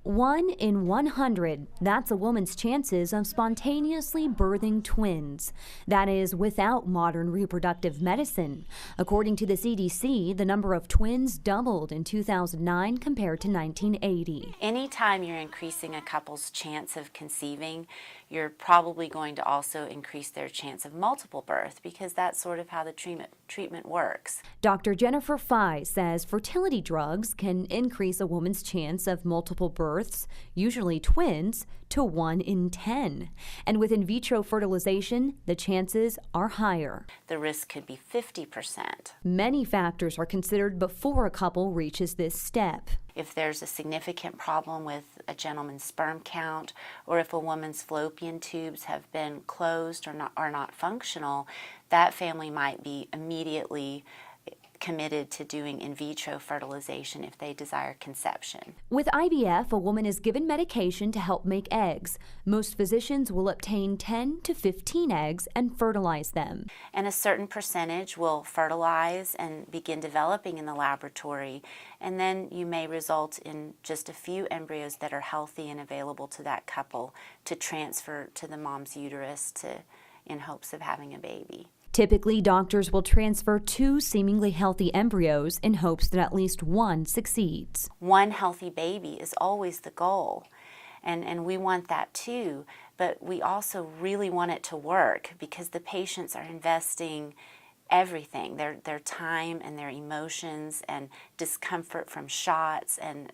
1 in 100, that's a woman's chances of spontaneously birthing twins. That is without modern reproductive medicine. According to the CDC, the number of twins doubled in 2009 compared to 1980. Anytime you're increasing a couple's chance of conceiving, you're probably going to also increase their chance of multiple birth, because that's sort of how the treatment works. Dr. Jennifer Fye says fertility drugs can increase a woman's chance of multiple births, usually twins, to 1 in 10. And with in vitro fertilization, the chances are higher. The risk could be 50%. Many factors are considered before a couple reaches this step. If there's a significant problem with a gentleman's sperm count, or if a woman's fallopian tubes have been closed or not functional, that family might be immediately committed to doing in vitro fertilization if they desire conception. With IVF, a woman is given medication to help make eggs. Most physicians will obtain 10 to 15 eggs and fertilize them. And a certain percentage will fertilize and begin developing in the laboratory, and then you may result in just a few embryos that are healthy and available to that couple to transfer to the mom's uterus in hopes of having a baby. Typically, doctors will transfer 2 seemingly healthy embryos in hopes that at least one succeeds. One healthy baby is always the goal, and we want that too, but we also really want it to work because the patients are investing everything, their time and their emotions and discomfort from shots and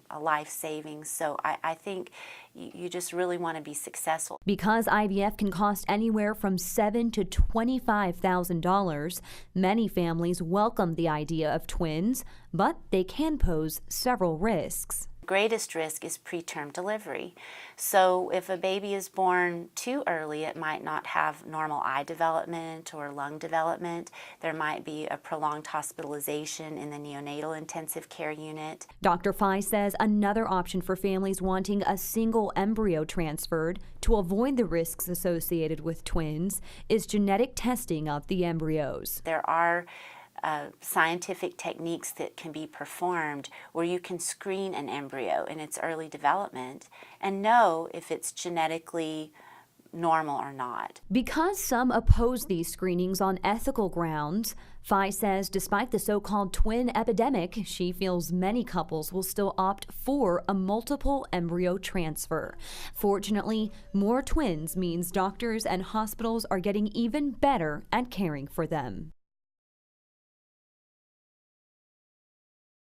a life savings. So I think you just really want to be successful. Because IVF can cost anywhere from $7,000 to $25,000, many families welcome the idea of twins, but they can pose several risks. The greatest risk is preterm delivery. So if a baby is born too early, it might not have normal eye development or lung development. There might be a prolonged hospitalization in the neonatal intensive care unit. Dr. Fye says another option for families wanting a single embryo transferred to avoid the risks associated with twins is genetic testing of the embryos. There are scientific techniques that can be performed where you can screen an embryo in its early development and know if it's genetically normal or not. Because some oppose these screenings on ethical grounds, Fye says despite the so-called twin epidemic, she feels many couples will still opt for a multiple embryo transfer. Fortunately, more twins means doctors and hospitals are getting even better at caring for them.